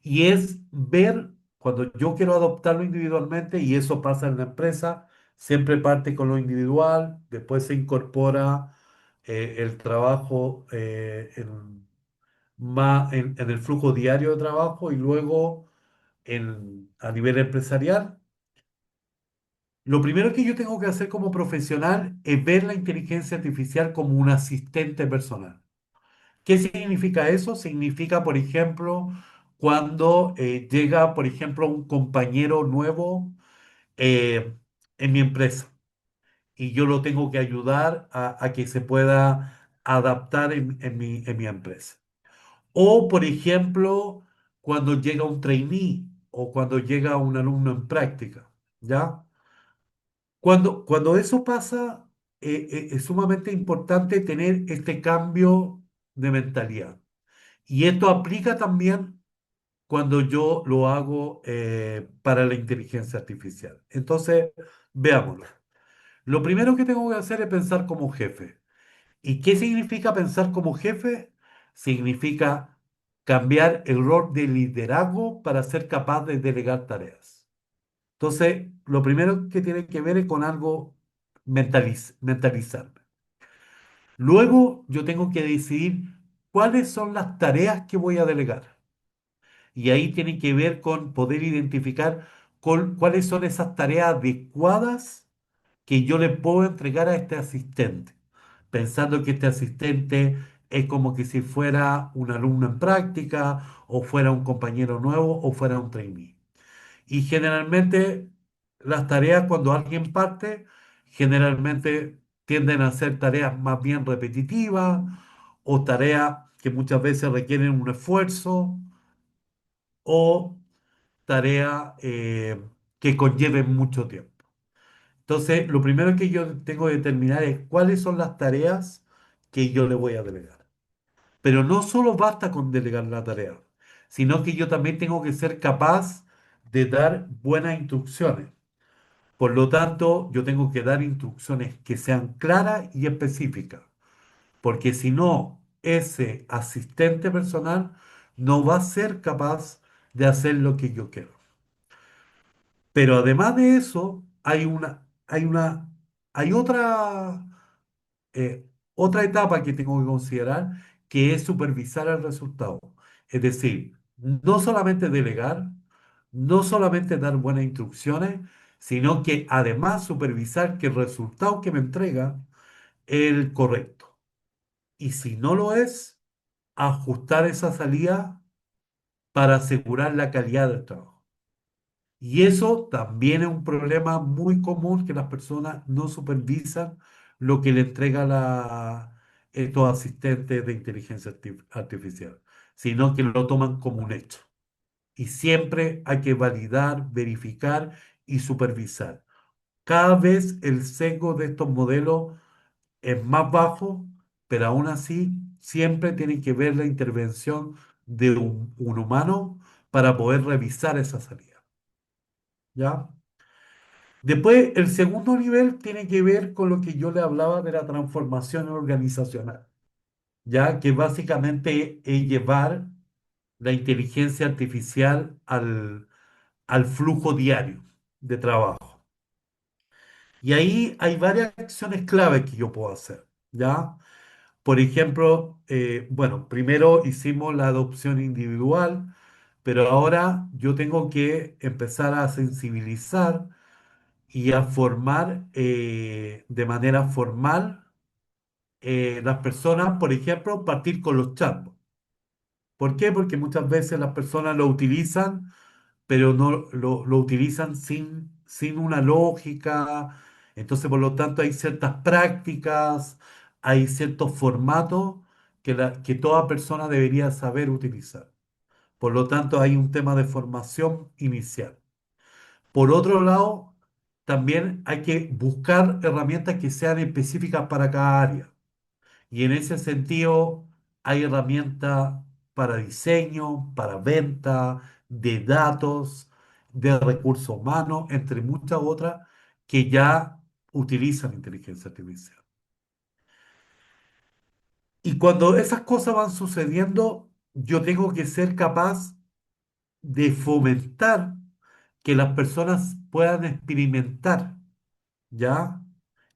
Y es ver cuando yo quiero adoptarlo individualmente y eso pasa en la empresa, siempre parte con lo individual, después se incorpora el trabajo en el flujo diario de trabajo y luego a nivel empresarial. Lo primero que yo tengo que hacer como profesional es ver la inteligencia artificial como un asistente personal. ¿Qué significa eso? Significa, por ejemplo, cuando llega, por ejemplo, un compañero nuevo eh, en mi empresa y yo lo tengo que ayudar a que se pueda adaptar en mi empresa. O, por ejemplo, cuando llega un trainee o cuando llega un alumno en práctica, ¿ya? Cuando eso pasa, es sumamente importante tener este cambio de mentalidad. Y esto aplica también cuando yo lo hago para la inteligencia artificial. Entonces, veámoslo. Lo primero que tengo que hacer es pensar como jefe. ¿Y qué significa pensar como jefe? Significa cambiar el rol de liderazgo para ser capaz de delegar tareas. Entonces, lo primero que tiene que ver es con algo mentalizarme. Luego, yo tengo que decidir cuáles son las tareas que voy a delegar. Y ahí tiene que ver con poder identificar cuáles son esas tareas adecuadas que yo le puedo entregar a este asistente, pensando que este asistente es como que si fuera un alumno en práctica, o fuera un compañero nuevo, o fuera un trainee. Y generalmente las tareas cuando alguien parte, generalmente tienden a ser tareas más bien repetitivas o tareas que muchas veces requieren un esfuerzo o tareas que conlleven mucho tiempo. Entonces, lo primero que yo tengo que determinar es cuáles son las tareas que yo le voy a delegar. Pero no solo basta con delegar la tarea, sino que yo también tengo que ser capaz de dar buenas instrucciones. Por lo tanto, yo tengo que dar instrucciones que sean claras y específicas, porque si no, ese asistente personal no va a ser capaz de hacer lo que yo quiero. Pero además de eso, hay otra etapa que tengo que considerar, que es supervisar el resultado. Es decir, no solamente delegar, no solamente dar buenas instrucciones, sino que además supervisar que el resultado que me entrega es el correcto. Y si no lo es, ajustar esa salida para asegurar la calidad del trabajo. Y eso también es un problema muy común, que las personas no supervisan lo que le entrega estos asistentes de inteligencia artificial, sino que lo toman como un hecho. Y siempre hay que validar, verificar y supervisar. Cada vez el sesgo de estos modelos es más bajo, pero aún así siempre tienen que ver la intervención de un humano para poder revisar esa salida. ¿Ya? Después, el segundo nivel tiene que ver con lo que yo le hablaba de la transformación organizacional, ya que básicamente es llevar la inteligencia artificial al flujo diario de trabajo. Y ahí hay varias acciones claves que yo puedo hacer, ¿ya? Por ejemplo, bueno, primero hicimos la adopción individual, pero ahora yo tengo que empezar a sensibilizar y a formar de manera formal las personas, por ejemplo, partir con los chatbots. ¿Por qué? Porque muchas veces las personas lo utilizan, pero no lo utilizan sin una lógica. Entonces, por lo tanto, hay ciertas prácticas, hay ciertos formatos que toda persona debería saber utilizar. Por lo tanto, hay un tema de formación inicial. Por otro lado, también hay que buscar herramientas que sean específicas para cada área. Y en ese sentido, hay herramientas para diseño, para venta, de datos, de recursos humanos, entre muchas otras, que ya utilizan inteligencia artificial. Y cuando esas cosas van sucediendo, yo tengo que ser capaz de fomentar que las personas puedan experimentar, ¿ya?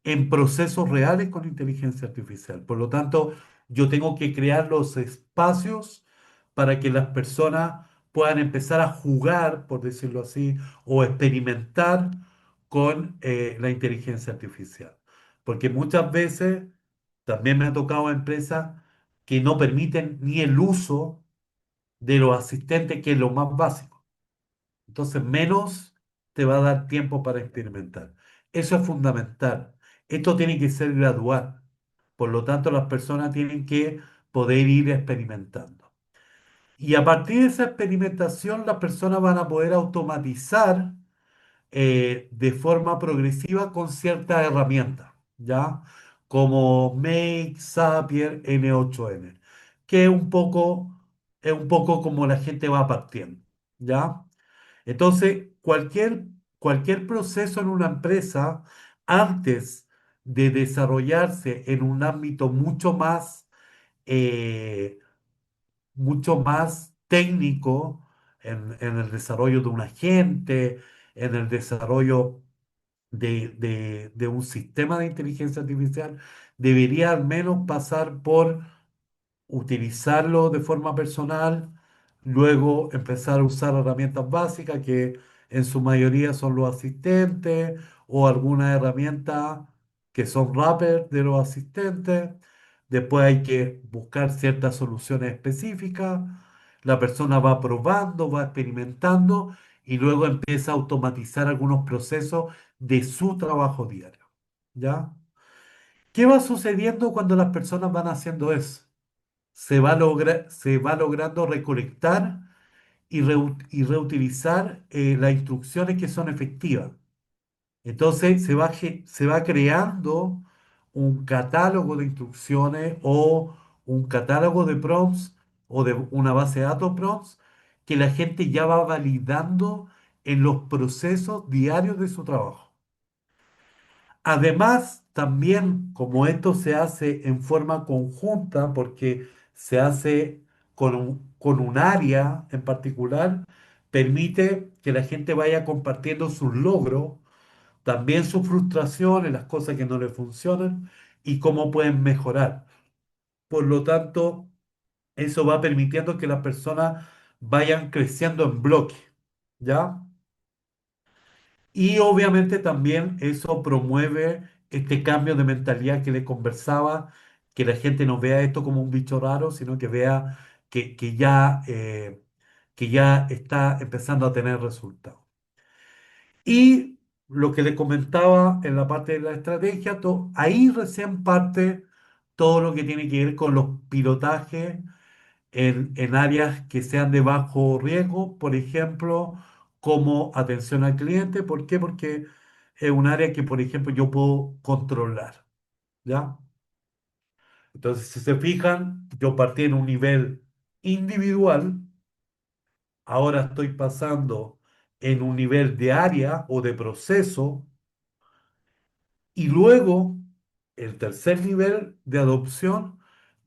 En procesos reales con inteligencia artificial. Por lo tanto, yo tengo que crear los espacios para que las personas puedan empezar a jugar, por decirlo así, o experimentar con la inteligencia artificial. Porque muchas veces también me ha tocado empresas que no permiten ni el uso de los asistentes, que es lo más básico. Entonces, menos te va a dar tiempo para experimentar. Eso es fundamental. Esto tiene que ser gradual. Por lo tanto, las personas tienen que poder ir experimentando. Y a partir de esa experimentación, las personas van a poder automatizar de forma progresiva con ciertas herramientas, ¿ya? Como Make, Zapier, N8N, que es un poco como la gente va partiendo, ¿ya? Entonces, cualquier proceso en una empresa, antes de desarrollarse en un ámbito eh, mucho más técnico, en el desarrollo de un agente, en el desarrollo de un sistema de inteligencia artificial, debería al menos pasar por utilizarlo de forma personal, luego empezar a usar herramientas básicas que en su mayoría son los asistentes, o algunas herramientas que son wrappers de los asistentes. Después hay que buscar ciertas soluciones específicas. La persona va probando, va experimentando y luego empieza a automatizar algunos procesos de su trabajo diario. ¿Ya? ¿Qué va sucediendo cuando las personas van haciendo eso? Se va logrando recolectar y reutilizar las instrucciones que son efectivas. Entonces se va creando un catálogo de instrucciones o un catálogo de prompts o de una base de datos prompts que la gente ya va validando en los procesos diarios de su trabajo. Además, también como esto se hace en forma conjunta, porque se hace con un área en particular, permite que la gente vaya compartiendo sus logros, también sus frustraciones, las cosas que no le funcionan y cómo pueden mejorar. Por lo tanto, eso va permitiendo que las personas vayan creciendo en bloque, ¿ya? Y obviamente también eso promueve este cambio de mentalidad que le conversaba, que la gente no vea esto como un bicho raro, sino que vea que ya está empezando a tener resultados. Y lo que le comentaba en la parte de la estrategia, ahí recién parte todo lo que tiene que ver con los pilotajes en áreas que sean de bajo riesgo, por ejemplo, como atención al cliente. ¿Por qué? Porque es un área que, por ejemplo, yo puedo controlar, ¿ya? Entonces, si se fijan, yo partí en un nivel individual, ahora estoy pasando en un nivel de área o de proceso, y luego el tercer nivel de adopción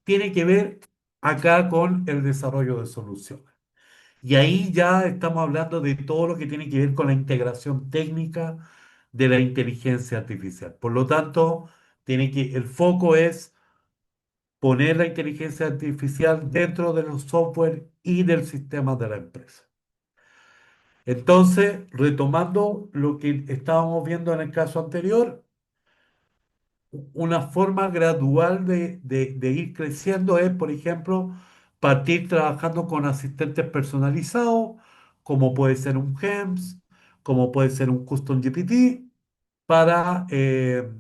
tiene que ver acá con el desarrollo de soluciones. Y ahí ya estamos hablando de todo lo que tiene que ver con la integración técnica de la inteligencia artificial. Por lo tanto, el foco es poner la inteligencia artificial dentro de los software y del sistema de la empresa. Entonces, retomando lo que estábamos viendo en el caso anterior, una forma gradual de ir creciendo es, por ejemplo, partir trabajando con asistentes personalizados, como puede ser un GEMS, como puede ser un Custom GPT, para, eh,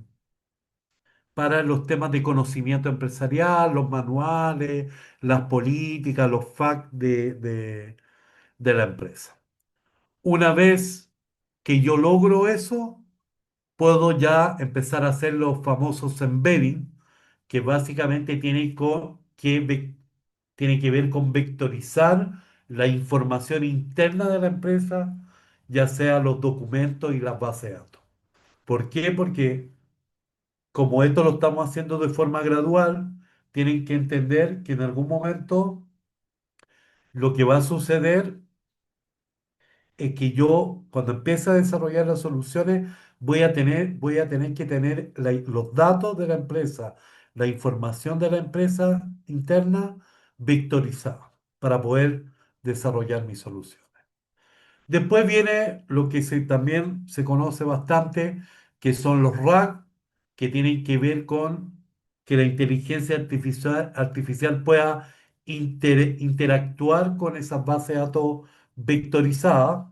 para los temas de conocimiento empresarial, los manuales, las políticas, los facts de la empresa. Una vez que yo logro eso, puedo ya empezar a hacer los famosos embedding, que básicamente tiene que ver con vectorizar la información interna de la empresa, ya sea los documentos y las bases de datos. ¿Por qué? Porque como esto lo estamos haciendo de forma gradual, tienen que entender que en algún momento lo que va a suceder es que yo, cuando empiece a desarrollar las soluciones, voy a tener que tener los datos de la empresa, la información de la empresa interna vectorizada para poder desarrollar mis soluciones. Después viene lo que también se conoce bastante, que son los RAG, que tienen que ver con que la inteligencia artificial pueda interactuar con esas bases de datos vectorizadas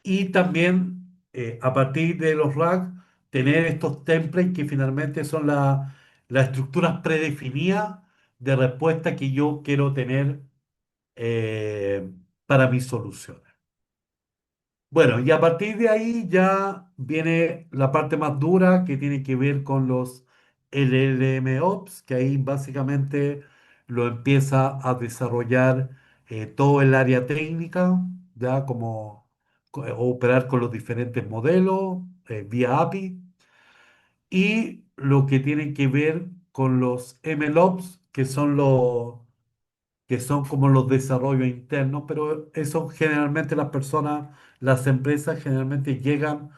y también, a partir de los RAG, tener estos templates que finalmente son las estructuras predefinidas de respuesta que yo quiero tener eh, para mis soluciones. Bueno, y a partir de ahí ya viene la parte más dura que tiene que ver con los LLMOps, que ahí básicamente lo empieza a desarrollar todo el área técnica, ya como operar con los diferentes modelos vía API, y lo que tiene que ver con los MLOps, que son como los desarrollos internos, pero eso generalmente las empresas generalmente llegan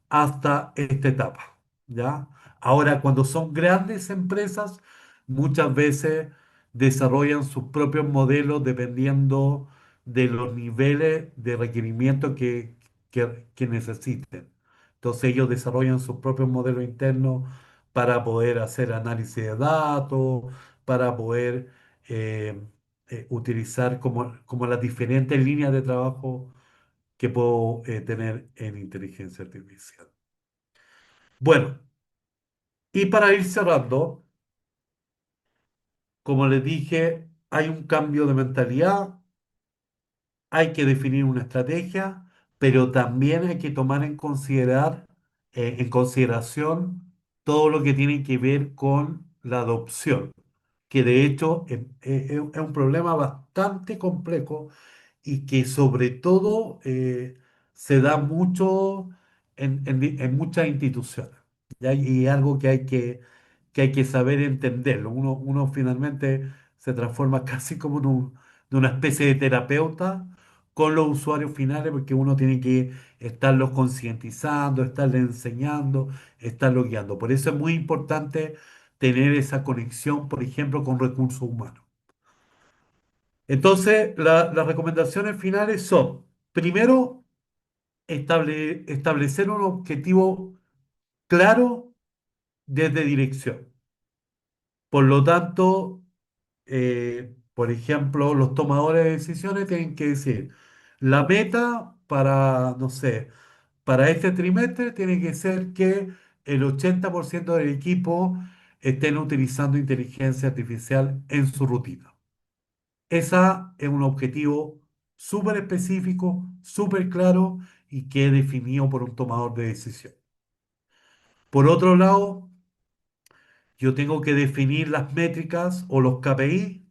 hasta esta etapa, ¿ya? Ahora, cuando son grandes empresas, muchas veces desarrollan sus propios modelos dependiendo de los niveles de requerimiento que necesiten. Entonces ellos desarrollan sus propios modelos internos para poder hacer análisis de datos, para poder eh, utilizar como las diferentes líneas de trabajo que puedo tener en inteligencia artificial. Bueno, y para ir cerrando, como les dije, hay un cambio de mentalidad, hay que definir una estrategia, pero también hay que tomar en consideración todo lo que tiene que ver con la adopción, que de hecho es un problema bastante complejo y que sobre todo se da mucho en muchas instituciones. ¿Ya? Y es algo que hay que saber entenderlo. Uno finalmente se transforma casi como en una especie de terapeuta con los usuarios finales, porque uno tiene que estarlos concientizando, estarles enseñando, estarlos guiando. Por eso es muy importante tener esa conexión, por ejemplo, con recursos humanos. Entonces, las recomendaciones finales son, primero, establecer un objetivo claro desde dirección. Por lo tanto, por ejemplo, los tomadores de decisiones tienen que decir, la meta para, no sé, para este trimestre tiene que ser que el 80% del equipo estén utilizando inteligencia artificial en su rutina. Esa es un objetivo súper específico, súper claro y que es definido por un tomador de decisión. Por otro lado, yo tengo que definir las métricas o los KPI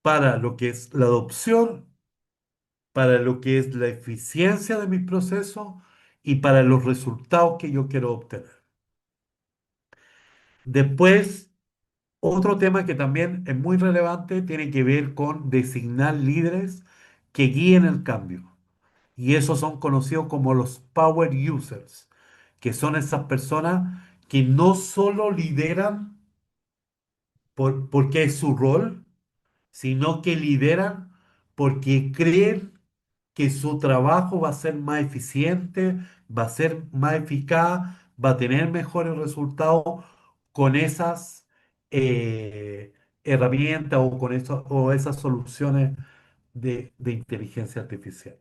para lo que es la adopción, para lo que es la eficiencia de mis procesos y para los resultados que yo quiero obtener. Después, otro tema que también es muy relevante tiene que ver con designar líderes que guíen el cambio. Y esos son conocidos como los power users, que son esas personas que no solo lideran porque es su rol, sino que lideran porque creen que su trabajo va a ser más eficiente, va a ser más eficaz, va a tener mejores resultados con esas herramientas o con o esas soluciones de inteligencia artificial.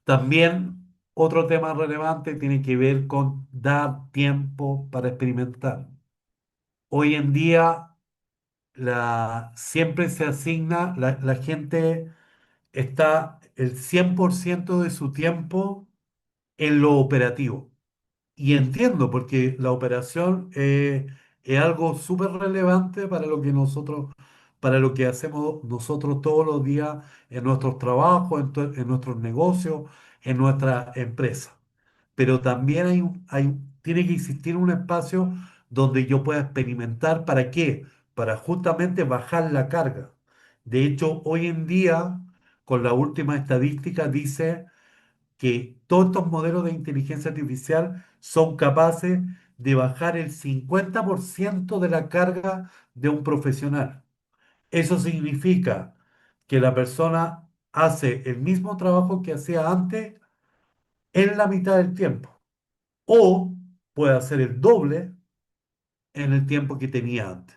También otro tema relevante tiene que ver con dar tiempo para experimentar. Hoy en día siempre se asigna, la gente está el 100% de su tiempo en lo operativo. Y entiendo, porque la operación es algo súper relevante para lo que para lo que hacemos nosotros todos los días en nuestros trabajos, en nuestros negocios, en nuestra empresa. Pero también tiene que existir un espacio donde yo pueda experimentar. ¿Para qué? Para justamente bajar la carga. De hecho, hoy en día, con la última estadística, dice que todos estos modelos de inteligencia artificial son capaces de bajar el 50% de la carga de un profesional. Eso significa que la persona hace el mismo trabajo que hacía antes en la mitad del tiempo o puede hacer el doble en el tiempo que tenía antes.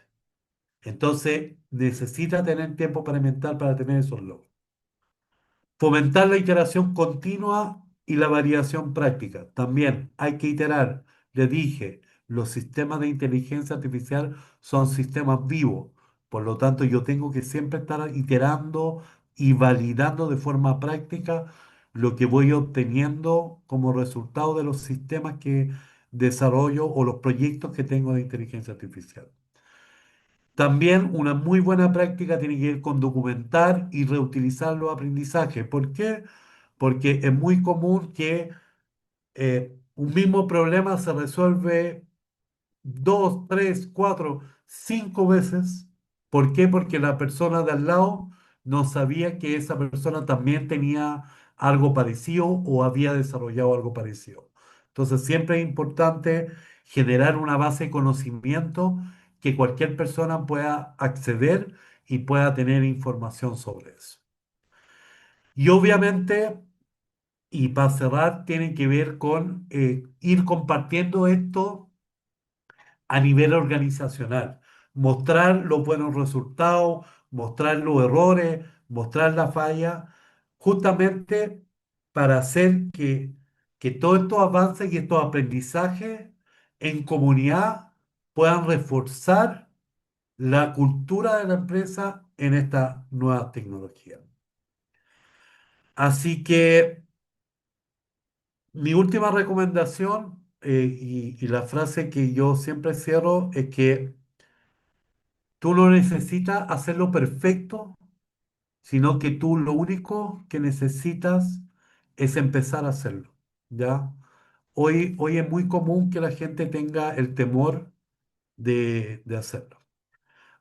Entonces necesita tener tiempo para inventar para tener esos logros. Fomentar la iteración continua y la variación práctica. También hay que iterar. Les dije, los sistemas de inteligencia artificial son sistemas vivos. Por lo tanto, yo tengo que siempre estar iterando y validando de forma práctica lo que voy obteniendo como resultado de los sistemas que desarrollo o los proyectos que tengo de inteligencia artificial. También una muy buena práctica tiene que ver con documentar y reutilizar los aprendizajes. ¿Por qué? Porque es muy común que un mismo problema se resuelve dos, tres, cuatro, cinco veces. ¿Por qué? Porque la persona de al lado no sabía que esa persona también tenía algo parecido o había desarrollado algo parecido. Entonces, siempre es importante generar una base de conocimiento que cualquier persona pueda acceder y pueda tener información sobre eso. Y obviamente, y para cerrar, tiene que ver con ir compartiendo esto a nivel organizacional, mostrar los buenos resultados, mostrar los errores, mostrar la falla, justamente para hacer que todos estos avances y estos aprendizajes en comunidad puedan reforzar la cultura de la empresa en esta nueva tecnología. Así que mi última recomendación y la frase que yo siempre cierro es que tú no necesitas hacerlo perfecto, sino que tú lo único que necesitas es empezar a hacerlo, ¿ya? Hoy es muy común que la gente tenga el temor de hacerlo.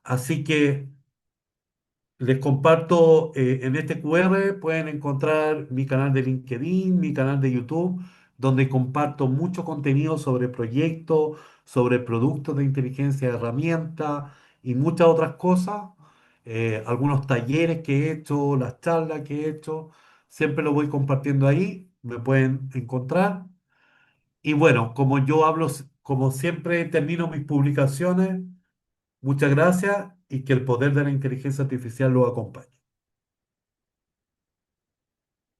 Así que Les comparto en este QR, pueden encontrar mi canal de LinkedIn, mi canal de YouTube, donde comparto mucho contenido sobre proyectos, sobre productos de inteligencia de herramienta y muchas otras cosas. Algunos talleres que he hecho, las charlas que he hecho, siempre lo voy compartiendo ahí, me pueden encontrar. Y bueno, como yo hablo, como siempre termino mis publicaciones, muchas gracias y que el poder de la inteligencia artificial lo acompañe.